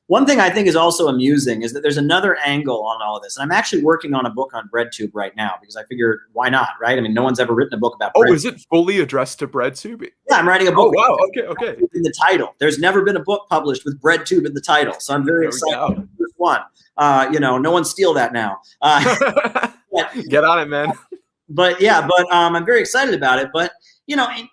One thing I think is also amusing is that there's another angle on all of this. And I'm actually working on a book on BreadTube right now because I figured, why not, right? I mean, no one's ever written a book about BreadTube. Oh, is it fully addressed to BreadTube? Yeah, I'm writing a book. Oh, wow. Okay. In the title. There's never been a book published with BreadTube in the title. So I'm very excited about this one. No one steal that now. Get on it, man. But I'm very excited about it. But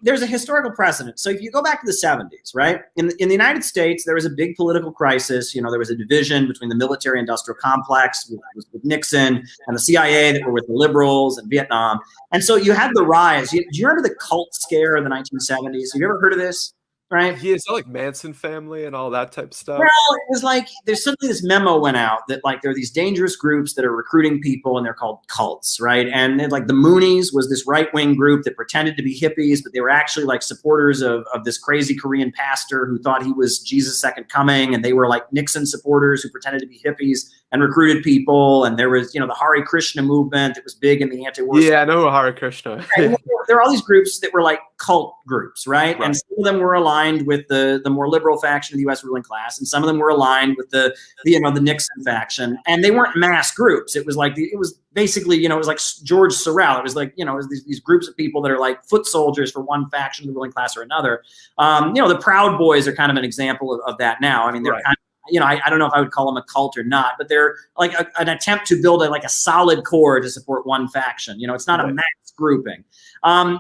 there's a historical precedent. So if you go back to the 70s, right? In the United States, there was a big political crisis. There was a division between the military-industrial complex with Nixon and the CIA that were with the liberals and Vietnam. And so you had the rise. Do you remember the cult scare of the 1970s? Have you ever heard of this? Right? Yeah, it's like Manson family and all that type of stuff. Well, it was like there's suddenly this memo went out that like there are these dangerous groups that are recruiting people and they're called cults, right? And then, like the Moonies was this right-wing group that pretended to be hippies, but they were actually like supporters of this crazy Korean pastor who thought he was Jesus' second coming, and they were like Nixon supporters who pretended to be hippies and recruited people. And there was, the Hare Krishna movement that was big in the anti-war. Yeah, I know Hare Krishna. Right? There are all these groups that were like cult groups, right? And some of them were aligned with the more liberal faction of the U.S. ruling class, and some of them were aligned with the Nixon faction. And they weren't mass groups. It was like it was basically, it was like George Sorrell. It was like, it was these groups of people that are like foot soldiers for one faction of the ruling class or another. The Proud Boys are kind of an example of that now. I mean, they're kind of, I don't know if I would call them a cult or not, but they're like an attempt to build a solid core to support one faction. It's not a mass grouping. So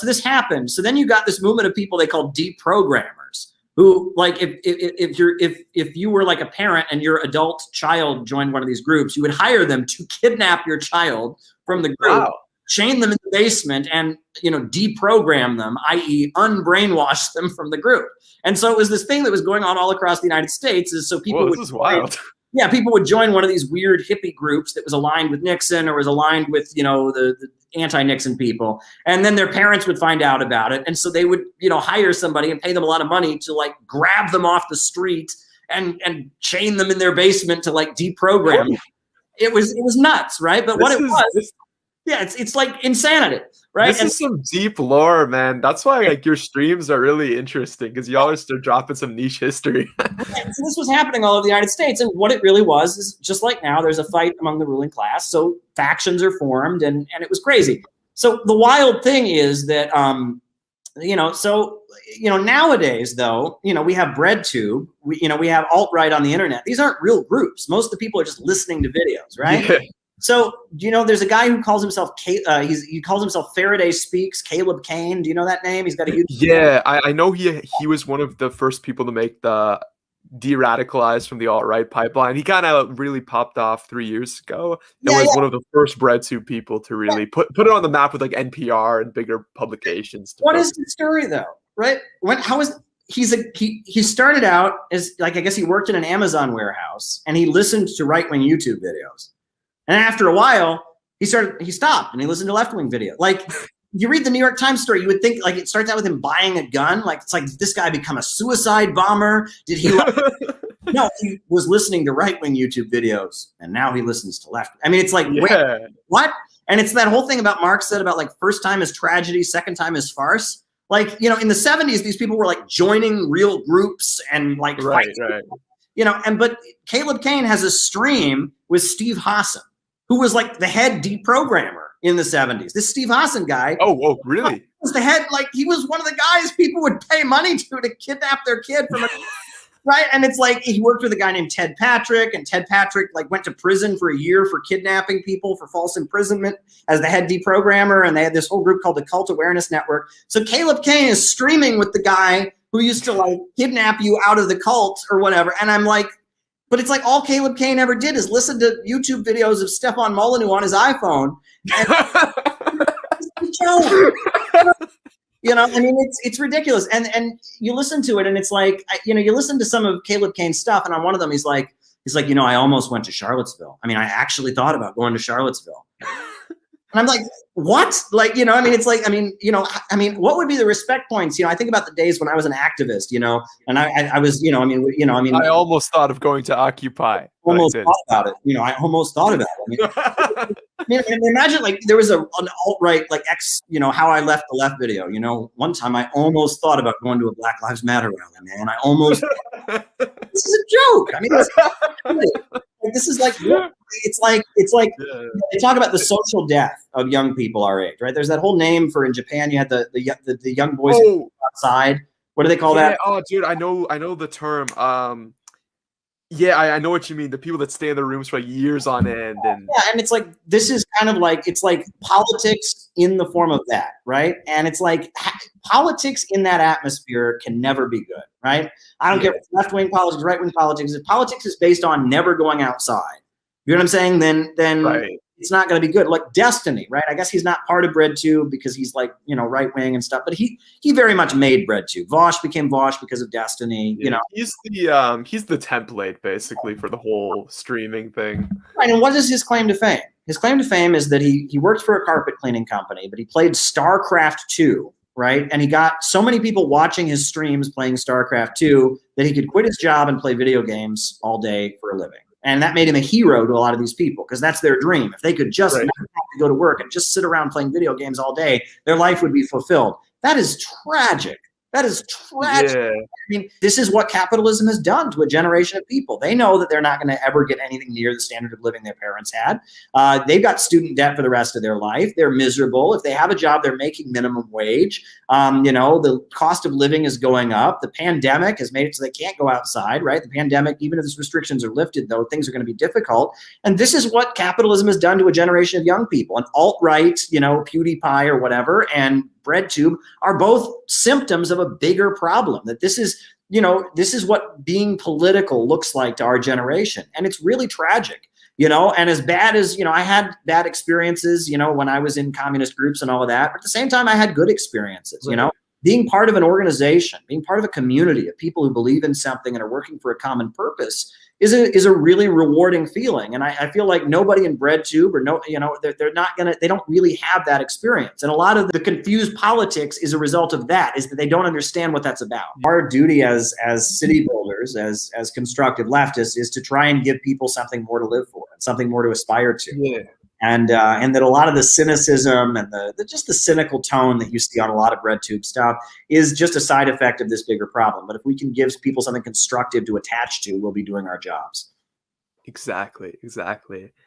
this happened. So then you got this movement of people they call deprogrammers, who like if you were like a parent and your adult child joined one of these groups, you would hire them to kidnap your child from the group. Wow. Chain them in the basement and, deprogram them, i.e. unbrainwash them from the group. And so it was this thing that was going on all across the United States. Is so people this is wild. Yeah, people would join one of these weird hippie groups that was aligned with Nixon or was aligned with, the anti-Nixon people. And then their parents would find out about it. And so they would, hire somebody and pay them a lot of money to like grab them off the street and chain them in their basement to like deprogram them. It was nuts, right? But it's like insanity, right? This is some deep lore, man. That's why like your streams are really interesting because y'all are still dropping some niche history. So this was happening all over the United States, and what it really was is just like now, there's a fight among the ruling class. So factions are formed, and it was crazy. So the wild thing is that nowadays though, we have BreadTube, we have alt-right on the internet. These aren't real groups. Most of the people are just listening to videos, right? Yeah. So, there's a guy who calls himself, he calls himself Faraday Speaks, Caleb Kane. Do you know that name? He's got a YouTube channel. I know he was one of the first people to make the de-radicalized from the alt-right pipeline. He kind of really popped off 3 years ago. It was one of the first BreadTube people to really put it on the map with like NPR and bigger publications. What is the story though, right? He started out as like, I guess he worked in an Amazon warehouse and he listened to right-wing YouTube videos. And after a while, he stopped and he listened to left-wing video. Like you read the New York Times story, you would think like it starts out with him buying a gun. Like it's like, did this guy become a suicide bomber? Did he? No, he was listening to right-wing YouTube videos and now he listens to left. I mean, it's like, wait, what? And it's that whole thing about Marx said about like first time is tragedy, second time is farce. Like, in the 70s, these people were like joining real groups and like, fighting. But Caleb Kane has a stream with Steve Hassan, who was like the head deprogrammer in the 70s. This Steve Hassan guy. Oh, really? Was the head, like he was one of the guys people would pay money to kidnap their kid from right? And it's like he worked with a guy named Ted Patrick, and Ted Patrick like went to prison for a year for kidnapping people for false imprisonment as the head deprogrammer, and they had this whole group called the Cult Awareness Network. So Caleb Kane is streaming with the guy who used to like kidnap you out of the cult or whatever. And I'm like, but it's like all Caleb Kane ever did is listen to YouTube videos of Stefan Molyneux on his iPhone. I mean, it's ridiculous. And you listen to it and it's like, you listen to some of Caleb Kane's stuff. And on one of them, he's like, I almost went to Charlottesville. I mean, I actually thought about going to Charlottesville. And I'm like, what? Like, it's like, what would be the respect points? I think about the days when I was an activist, and I was, I almost thought of going to Occupy. Almost thought about it. I almost thought about it. Imagine like there was an alt-right, like how I left the left video. One time I almost thought about going to a Black Lives Matter rally, man. I almost, this is a joke. I mean, this is like, it's like they talk about the social death of young people our age, right? There's that whole name for, in Japan, you had the young boys outside. What do they call that? Oh, dude, I know the term. Yeah, I know what you mean. The people that stay in their rooms for like years on end, and and it's like, this is kind of like, it's like politics in the form of that, right? And it's like politics in that atmosphere can never be good, right? I don't care if it's left-wing politics, right-wing politics. If politics is based on never going outside, you know what I'm saying? Then it's not going to be good. Like Destiny, right? I guess he's not part of BreadTube because he's like, you know, right wing and stuff. But he very much made BreadTube. Vosh became Vosh because of Destiny. You know, he's the template basically for the whole streaming thing. Right. And what is his claim to fame? His claim to fame is that he worked for a carpet cleaning company, but he played StarCraft 2. Right. And he got so many people watching his streams playing StarCraft 2 that he could quit his job and play video games all day for a living. And that made him a hero to a lot of these people because that's their dream. If they could just not have to go to work and just sit around playing video games all day, their life would be fulfilled. That is tragic. That is tragic. Yeah. I mean, this is what capitalism has done to a generation of people. They know that they're not going to ever get anything near the standard of living their parents had. They've got student debt for the rest of their life. They're miserable. If they have a job, they're making minimum wage. You know, the cost of living is going up. The pandemic has made it so they can't go outside, right? The pandemic, even if these restrictions are lifted, though, things are going to be difficult. And this is what capitalism has done to a generation of young people. And alt-right, you know, PewDiePie or whatever, and BreadTube are both symptoms of a bigger problem. That this is, you know, this is what being political looks like to our generation. And it's really tragic, you know, and as bad as, you know, I had bad experiences, you know, when I was in communist groups and all of that, but at the same time, I had good experiences, you know, being part of an organization, being part of a community of people who believe in something and are working for a common purpose is a really rewarding feeling. And I feel like nobody in BreadTube or they don't really have that experience. And a lot of the confused politics is a result of that, is that they don't understand what that's about. Our duty as city builders, as constructive leftists, is to try and give people something more to live for and something more to aspire to. Yeah. And that a lot of the cynicism and just the cynical tone that you see on a lot of BreadTube stuff is just a side effect of this bigger problem. But if we can give people something constructive to attach to, we'll be doing our jobs. Exactly.